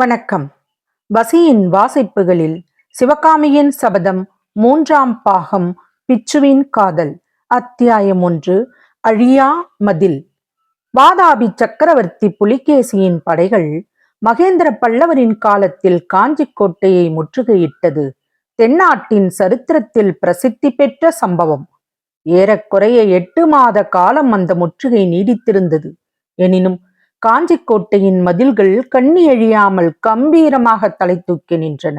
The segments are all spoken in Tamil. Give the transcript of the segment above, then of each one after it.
வணக்கம். வசியின் வாசிப்புகளில் சிவகாமியின் சபதம் 3ஆம் பாகம் பிச்சுவின் காதல். அத்தியாயம் 1. அழியா மதில். வாதாபி சக்கரவர்த்தி புலிகேசியின் படைகள் மகேந்திர பல்லவரின் காலத்தில் காஞ்சி கோட்டையை முற்றுகையிட்டது தென்னாட்டின் சரித்திரத்தில் பிரசித்தி பெற்ற சம்பவம். ஏறக்குறைய 8 மாத காலம் அந்த முற்றுகை நீடித்திருந்தது. எனினும் காஞ்சி கோட்டையின் மதில்கள் கண்ணி எழியாமல் கம்பீரமாக தலை தூக்கி நின்றன.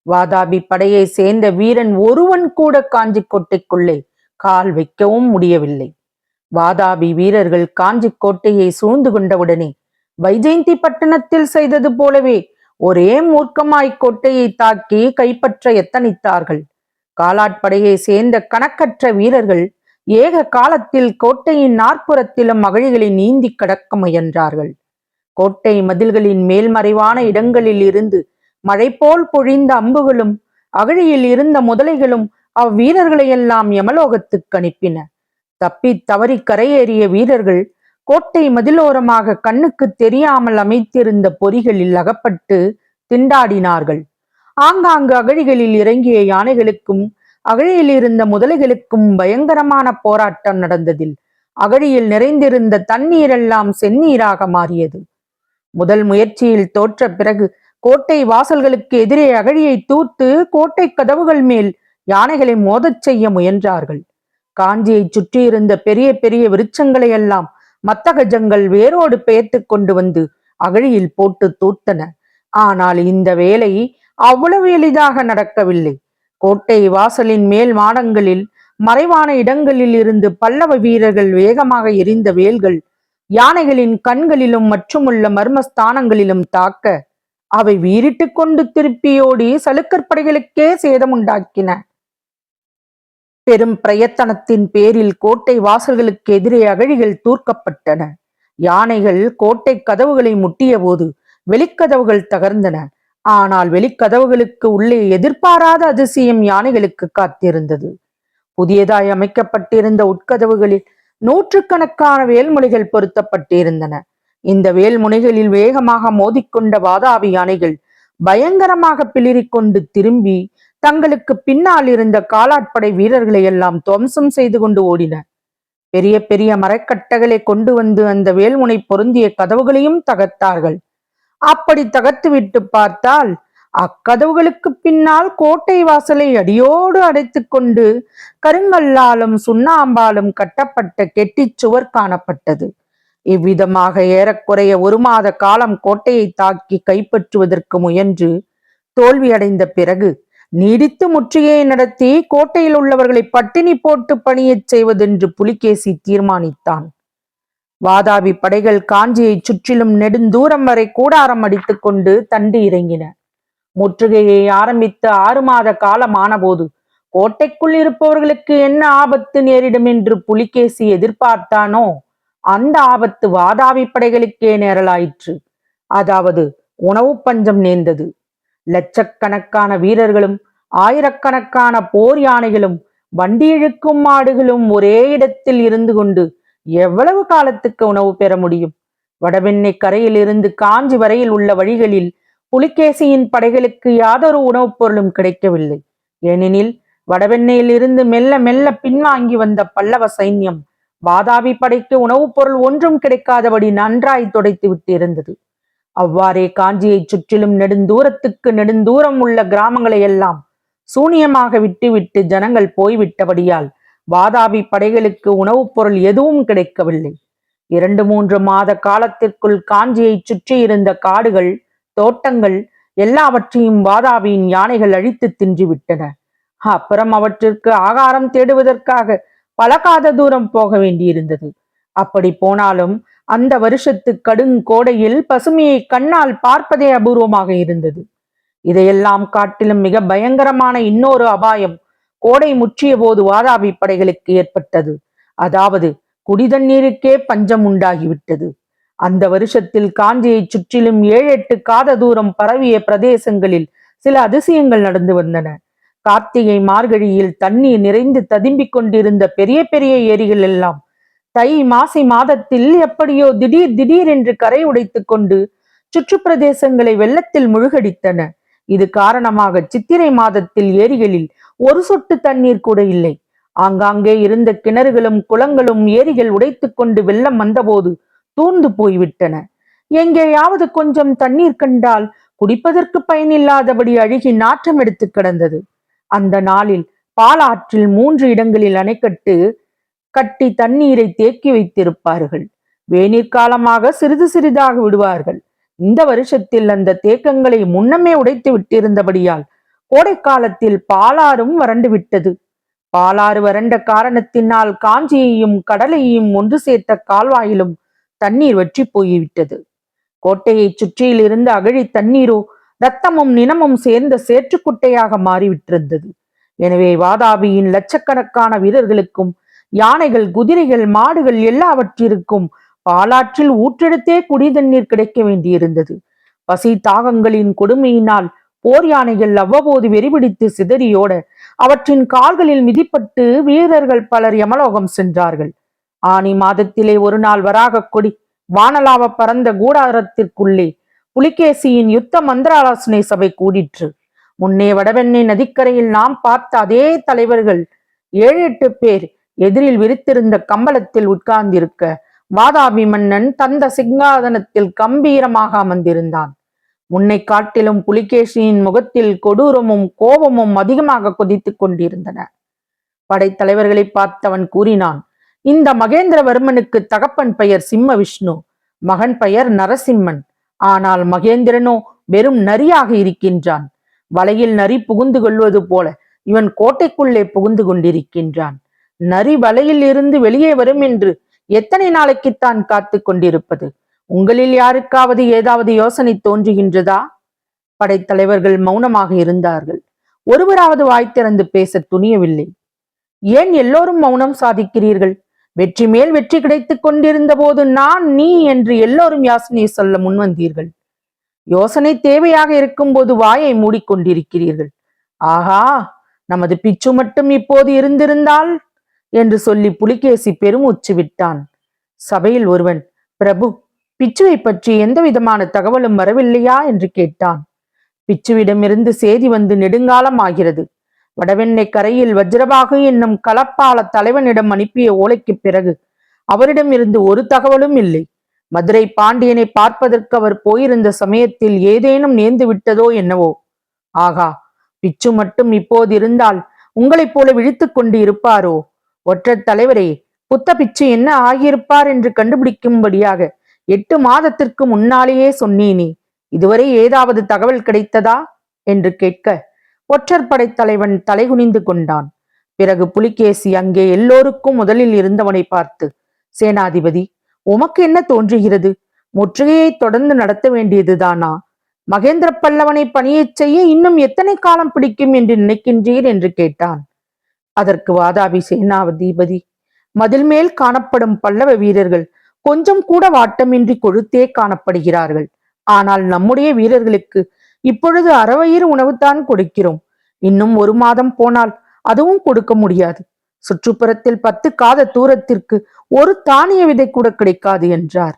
வாதாபி படையை சேர்ந்த வீரன் ஒருவன் கூட காஞ்சி கோட்டைக்குள்ளே கால் வைக்கவும் முடியவில்லை. வாதாபி வீரர்கள் காஞ்சி கோட்டையை சூழ்ந்து கொண்டவுடனே வைஜெயந்தி பட்டணத்தில் செய்தது போலவே ஒரே மூர்க்கமாய் கோட்டையை தாக்கி கைப்பற்ற எத்தனித்தார்கள். காலாட்படையை சேர்ந்த கணக்கற்ற வீரர்கள் ஏக காலத்தில் கோட்டையின் நாற்புறத்திலும் அகழிகளை நீந்தி கடக்க முயன்றார்கள். கோட்டை மதில்களின் மேல்மறைவான இடங்களில் இருந்து மழை போல் பொழிந்த அம்புகளும் அகழியில் இருந்த முதலைகளும் அவ்வீரர்களையெல்லாம் யமலோகத்துக்கு அனுப்பின. தப்பி தவறி கரையேறிய வீரர்கள் கோட்டை மதிலோரமாக கண்ணுக்கு தெரியாமல் அமைத்திருந்த பொறிகளில் அகப்பட்டு திண்டாடினார்கள். ஆங்காங்கு அகழிகளில் இறங்கிய யானைகளுக்கும் அகழியில் இருந்த முதலைகளுக்கும் பயங்கரமான போராட்டம் நடந்ததில் அகழியில் நிறைந்திருந்த தண்ணீரெல்லாம் செந்நீராக மாறியது. முதல் முயற்சியில் தோற்ற பிறகு கோட்டை வாசல்களுக்கு எதிரே அகழியை தூர்த்து கோட்டை கதவுகள் மேல் யானைகளை மோதச் செய்ய முயன்றார்கள். காஞ்சியை சுற்றியிருந்த பெரிய பெரிய விருட்சங்களை எல்லாம் மத்தகஜங்கள் வேரோடு பெயர்த்து கொண்டு வந்து அகழியில் போட்டு தூர்த்தன. ஆனால் இந்த வேலை அவ்வளவு எளிதாக நடக்கவில்லை. கோட்டை வாசலின் மேல் மாடங்களில் மறைவான இடங்களில் இருந்து பல்லவ வீரர்கள் வேகமாக எரிந்த வேல்கள் யானைகளின் கண்களிலும் மற்றுமுள்ள மர்மஸ்தானங்களிலும் தாக்க அவை வீறிட்டு கொண்டு திருப்பியோடி சலுக்கற்படைகளுக்கே சேதமுண்டாக்கின. பெரும் பிரயத்தனத்தின் பேரில் கோட்டை வாசல்களுக்கு எதிரே அகழிகள் தூர்க்கப்பட்டன. யானைகள் கோட்டை கதவுகளை முட்டிய போது வெளிக்கதவுகள் தகர்ந்தன. ஆனால் வெளிக்கதவுகளுக்கு உள்ளே எதிர்பாராத அதிசயம் யானைகளுக்கு காத்திருந்தது. புதியதாய் அமைக்கப்பட்டிருந்த உட்கதவுகளில் நூற்றுக்கணக்கான வேல்முனைகள் பொருத்தப்பட்டிருந்தன. இந்த வேல்முனைகளில் வேகமாக மோதிக்கொண்ட வாதாபி யானைகள் பயங்கரமாக பிளிரிக்கொண்டு திரும்பி தங்களுக்கு பின்னால் இருந்த காலாட்படை வீரர்களை எல்லாம் துவம்சம் செய்து கொண்டு ஓடின. பெரிய பெரிய மரக்கட்டைகளை கொண்டு வந்து அந்த வேல்முனை பொருந்திய கதவுகளையும் தகர்த்தார்கள். அப்படி தகர்த்து விட்டு பார்த்தால் அக்கதவுகளுக்கு பின்னால் கோட்டை வாசலை அடியோடு அடைத்து கொண்டு கருங்கல்லாலும் சுண்ணாம்பாலும் கட்டப்பட்ட கெட்டிச் சுவர் காணப்பட்டது. இவ்விதமாக ஏறக்குறைய 1 மாத காலம் கோட்டையை தாக்கி கைப்பற்றுவதற்கு முயன்று தோல்வியடைந்த பிறகு நீடித்து முற்றுகையை நடத்தி கோட்டையில் உள்ளவர்களை பட்டினி போட்டு பணியச் செய்வதென்று புலிகேசி தீர்மானித்தான். வாதாபி படைகள் காஞ்சியை சுற்றிலும் நெடுந்தூரம் வரை கூடாரம் அடித்துக் கொண்டு தண்டு இறங்கின. முற்றுகையை ஆரம்பித்து 6 மாத காலம் ஆனபோது கோட்டைக்குள் இருப்பவர்களுக்கு என்ன ஆபத்து நேரிடும் என்று புலிகேசி எதிர்பார்த்தானோ அந்த ஆபத்து வாதாபி படைகளுக்கே நேரலாயிற்று. அதாவது உணவு பஞ்சம் நேர்ந்தது. லட்சக்கணக்கான வீரர்களும் ஆயிரக்கணக்கான போர் யானைகளும் வண்டி இழுக்கும் மாடுகளும் ஒரே இடத்தில் இருந்து கொண்டு எவ்வளவு காலத்துக்கு உணவு பெற முடியும்? வடபெண்ணை கரையில் இருந்து காஞ்சி வரையில் உள்ள வழிகளில் புலிகேசியின் படைகளுக்கு யாதொரு உணவுப் பொருளும் கிடைக்கவில்லை. ஏனெனில் வடபெண்ணையில் இருந்து மெல்ல மெல்ல பின்வாங்கி வந்த பல்லவ சைன்யம் வாதாபி படைக்கு உணவுப் பொருள் ஒன்றும் கிடைக்காதபடி நன்றாய் துடைத்து விட்டு இருந்தது. அவ்வாறே காஞ்சியை சுற்றிலும் நெடுந்தூரத்துக்கு நெடுந்தூரம் உள்ள கிராமங்களை எல்லாம் சூனியமாக விட்டுவிட்டு ஜனங்கள் போய்விட்டபடியால் வாதாபி படைகளுக்கு உணவுப் பொருள் எதுவும் கிடைக்கவில்லை. 2-3 மாத காலத்திற்குள் காஞ்சியை சுற்றி இருந்த காடுகள் தோட்டங்கள் எல்லாவற்றையும் வாதாபியின் யானைகள் அழித்து தின்றுவிட்டன. அப்புறம் அவற்றிற்கு ஆகாரம் தேடுவதற்காக பல காத தூரம் போக வேண்டியிருந்தது. அப்படி போனாலும் அந்த வருஷத்து கடுங்கோடையில் பசுமையை கண்ணால் பார்ப்பதே அபூர்வமாக இருந்தது. இதையெல்லாம் காட்டிலும் மிக பயங்கரமான இன்னொரு அபாயம் கோடை முற்றிய போது வாதாபி படைகளுக்கு ஏற்பட்டது. அதாவது குடிதண்ணீருக்கே பஞ்சம் உண்டாகிவிட்டது. அந்த வருஷத்தில் காஞ்சியை சுற்றிலும் 7-8 காத தூரம் பரவிய பிரதேசங்களில் சில அதிசயங்கள் நடந்து வந்தன. கார்த்திகை மார்கழியில் தண்ணீர் நிறைந்து ததும்பிக் கொண்டிருந்த பெரிய பெரிய ஏரிகள் எல்லாம் தை மாசி மாதத்தில் எப்படியோ திடீர் திடீர் என்று கரை உடைத்து கொண்டு சுற்றுப்பிரதேசங்களை வெள்ளத்தில் முழுகடித்தன. இது காரணமாக சித்திரை மாதத்தில் ஏரிகளில் ஒரு சொட்டு தண்ணீர் கூட இல்லை. ஆங்காங்கே இருந்த கிணறுகளும் குளங்களும் ஏரிகள் உடைத்துக் கொண்டு வெள்ளம் வந்தபோது தூர்ந்து போய்விட்டன. எங்கேயாவது கொஞ்சம் தண்ணீர் கண்டால் குடிப்பதற்கு பயனில்லாதபடி அழுகி நாற்றம் எடுத்து கிடந்தது. அந்த நாளில் பாலாற்றில் 3 இடங்களில் அணைக்கட்டு கட்டி தண்ணீரை தேக்கி வைத்திருப்பார்கள். வேநீர் காலமாக சிறிது சிறிதாக விடுவார்கள். இந்த வருஷத்தில் அந்த தேக்கங்களை முன்னமே உடைத்து விட்டிருந்தபடியால் கோடை காலத்தில் பாலாறும் வறண்டு விட்டது. பாலாறு வறண்ட காரணத்தினால் காஞ்சியையும் கடலையும் ஒன்று சேர்த்த கால்வாயிலும் தண்ணீர் வற்றி போய்விட்டது. கோட்டையை சுற்றியில் இருந்த அகழி தண்ணீரோ இரத்தமும் நினமும் சேர்ந்த சேற்றுக்குட்டையாக மாறிவிட்டிருந்தது. எனவே வாதாபியின் லட்சக்கணக்கான வீரர்களுக்கும் யானைகள், குதிரைகள், மாடுகள் எல்லாவற்றிற்கும் பாலாற்றில் ஊற்றெடுத்தே குடி தண்ணீர் கிடைக்க வேண்டியிருந்தது. பசி தாகங்களின் கொடுமையினால் போர் யானைகள் அவ்வப்போது வெறிபிடித்து சிதறியோட அவற்றின் கால்களில் மிதிப்பட்டு வீரர்கள் பலர் யமலோகம் சென்றார்கள். ஆனி மாதத்திலே ஒரு நாள் வராக கொடி வானலாவ பறந்த கூடாரத்திற்குள்ளே புலிகேசியின் யுத்த மந்திராலோசனை சபை கூடிற்று. முன்னே வடவெண்ணை நதிக்கரையில் நாம் பார்த்த அதே தலைவர்கள் 7-8 பேர் எதிரில் விரித்திருந்த கம்பளத்தில் உட்கார்ந்திருக்க, வாதாபி மன்னன் தந்த சிங்காதனத்தில் கம்பீரமாக அமர்ந்திருந்தான். முன்னை காட்டிலும் புலிகேசியின் முகத்தில் கொடூரமும் கோபமும் அதிகமாக கொதித்துக் கொண்டிருந்தன. படைத்தலைவர்களை பார்த்தவன் கூறினான், இந்த மகேந்திரவர்மனுக்கு தகப்பன் பெயர் சிம்ம விஷ்ணு, மகன் பெயர் நரசிம்மன். ஆனால் மகேந்திரனோ வெறும் நரியாக இருக்கின்றான். வலையில் நரி புகுந்து கொள்வது போல இவன் கோட்டைக்குள்ளே புகுந்து கொண்டிருக்கின்றான். நரி வலையில் இருந்து வெளியே வரும் என்று எத்தனை நாளைக்குத்தான் காத்து கொண்டிருப்பது? உங்களில் யாருக்காவது ஏதாவது யோசனை தோன்றுகின்றதா? படைத்தலைவர்கள் மௌனமாக இருந்தார்கள். ஒருவராவது வாய் திறந்து பேச துணியவில்லை. ஏன் எல்லோரும் மௌனம் சாதிக்கிறீர்கள்? வெற்றி மேல் வெற்றி கிடைத்துக் கொண்டிருந்த போது நான், நீ என்று எல்லோரும் யோசனை சொல்ல முன்வந்தீர்கள். யோசனை தேவையாக இருக்கும் போது வாயை மூடிக்கொண்டிருக்கிறீர்கள். ஆஹா, நமது பிச்சு மட்டும் இப்போது இருந்திருந்தால் என்று சொல்லி புலிகேசி பெருமூச்சு விட்டான். சபையில் ஒருவன், பிரபு, பிச்சுவை பற்றி எந்த விதமான தகவலும் வரவில்லையா என்று கேட்டான். பிச்சுவிடமிருந்து செய்தி வந்து நெடுங்காலம் ஆகிறது. வடவெண்ணை கரையில் வஜ்ரபாகு என்னும் களப்பால தலைவனிடம் அனுப்பிய ஓலைக்கு பிறகு அவரிடம் இருந்து ஒரு தகவலும் இல்லை. மதுரை பாண்டியனை பார்ப்பதற்கு அவர் போயிருந்த சமயத்தில் ஏதேனும் நேர்ந்து விட்டதோ என்னவோ. ஆகா, பிச்சு மட்டும் இப்போது இருந்தால் உங்களைப் போல விழித்துக் கொண்டு இருப்பாரோ? ஒற்றர் தலைவரே, புத்த பிச்சு என்ன ஆகியிருப்பார் என்று கண்டுபிடிக்கும்படியாக 8 மாதத்திற்கு முன்னாலேயே சொன்னேனே, இதுவரை ஏதாவது தகவல் கிடைத்ததா என்று கேட்க ஒற்றர் படைத்தலைவன் தலைகுனிந்து கொண்டான். பிறகு புலிகேசி அங்கே எல்லோருக்கும் முதலில் இருந்தவனை பார்த்து, சேனாதிபதி, உமக்கு என்ன தோன்றுகிறது? முற்றுகையை தொடர்ந்து நடத்த வேண்டியதுதானா? மகேந்திர பல்லவனை பணியச் செய்ய இன்னும் எத்தனை காலம் பிடிக்கும் என்று நினைக்கின்றீர் என்று கேட்டான். அதற்கு வாதாபி சேனாதிபதி, மதில் மேல் காணப்படும் பல்லவ வீரர்கள் கொஞ்சம் கூட வாட்டமின்றி கொழுத்தே காணப்படுகிறார்கள். ஆனால் நம்முடைய வீரர்களுக்கு இப்பொழுது அறவயிறு உணவுதான் கொடுக்கிறோம். இன்னும் 1 மாதம் போனால் அதுவும் கொடுக்க முடியாது. சுற்றுப்புறத்தில் 10 காத தூரத்திற்கு ஒரு தானிய விதை கூட கிடைக்காது என்றார்.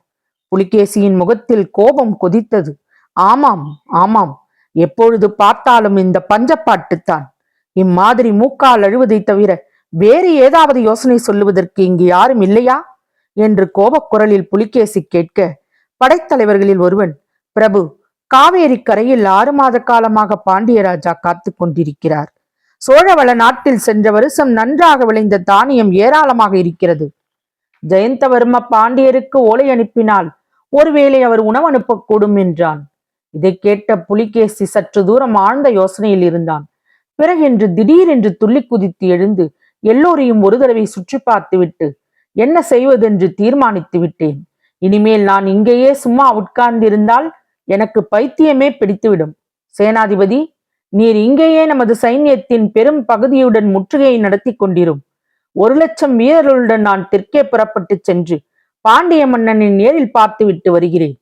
புலிகேசியின் முகத்தில் கோபம் கொதித்தது. ஆமாம் ஆமாம், எப்பொழுது பார்த்தாலும் இந்த பஞ்சப்பாட்டுத்தான். இம்மாதிரி மூக்கால் அழுவதை தவிர வேறு ஏதாவது யோசனை சொல்லுவதற்கு இங்கு யாரும் இல்லையா என்று கோபக்குரலில் புலிகேசி கேட்க, படைத்தலைவர்களில் ஒருவன், பிரபு, காவேரி கரையில் 6 மாத காலமாக பாண்டியராஜா காத்து கொண்டிருக்கிறார். சோழவள நாட்டில் சென்ற வருஷம் நன்றாக விளைந்த தானியம் ஏராளமாக இருக்கிறது. ஜெயந்தவர்ம பாண்டியருக்கு ஓலை அனுப்பினால் ஒருவேளை அவர் உணவு அனுப்பக்கூடும் என்றான். இதை கேட்ட புலிகேசி சற்று தூரம் ஆழ்ந்த யோசனையில் இருந்தான். பிறகென்று திடீரென்று துள்ளி குதித்து எழுந்து எல்லோரையும் ஒரு தடவை சுற்றி பார்த்துவிட்டு, என்ன செய்வதென்று தீர்மானித்து விட்டேன். இனிமேல் நான் இங்கேயே சும்மா உட்கார்ந்திருந்தால் எனக்கு பைத்தியமே பிடித்துவிடும். சேனாதிபதி, நீர் இங்கேயே நமது சைன்யத்தின் பெரும் பகுதியுடன் முற்றுகையை நடத்தி கொண்டிரும். 1,00,000 வீரர்களுடன் நான் தெற்கே புறப்பட்டு சென்று பாண்டிய மன்னனை நேரில் பார்த்துவிட்டு வருகிறேன்.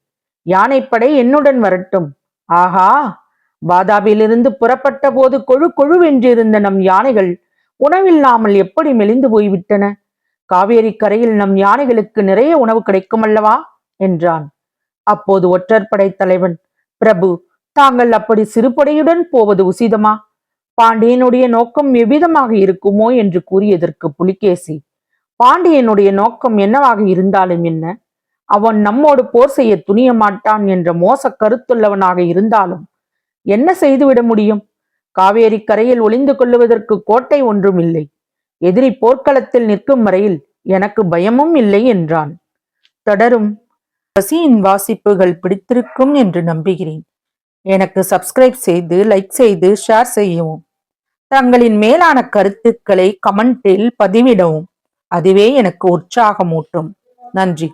யானைப்படை என்னுடன் வரட்டும். ஆஹா, வாதாபியிலிருந்து புறப்பட்ட போது கொழு கொழுவென்றிருந்த நம் யானைகள் உணவில்லாமல் எப்படி மெலிந்து போய்விட்டன. காவேரி கரையில் நம் யானைகளுக்கு நிறைய உணவு கிடைக்கும் அல்லவா என்றான். அப்போது ஒற்றற்படை தலைவன், பிரபு, தாங்கள் அப்படி சிறுபடையுடன் போவது உசிதமா? பாண்டியனுடைய நோக்கம் எவ்விதமாக இருக்குமோ என்று கூறியதற்கு புலிகேசி, பாண்டியனுடைய நோக்கம் என்னவாக இருந்தாலும் என்ன, அவன் நம்மோடு போர் செய்ய துணிய மாட்டான் என்ற மோச கருத்துள்ளவனாக இருந்தாலும் என்ன செய்துவிட முடியும்? காவேரி கரையில் ஒளிந்து கொள்ளுவதற்கு கோட்டை ஒன்றும் இல்லை. எதிரி போர்க்களத்தில் நிற்கும் வரையில் எனக்கு பயமும் இல்லை என்றான். தொடரும். பசியின் வாசிப்புகள் பிடித்திருக்கும் என்று நம்புகிறேன். எனக்கு சப்ஸ்கிரைப் செய்து, லைக் செய்து, ஷேர் செய்யவும். தங்களின் மேலான கருத்துக்களை கமெண்டில் பதிவிடவும். அதுவே எனக்கு உற்சாகமூட்டும். நன்றி.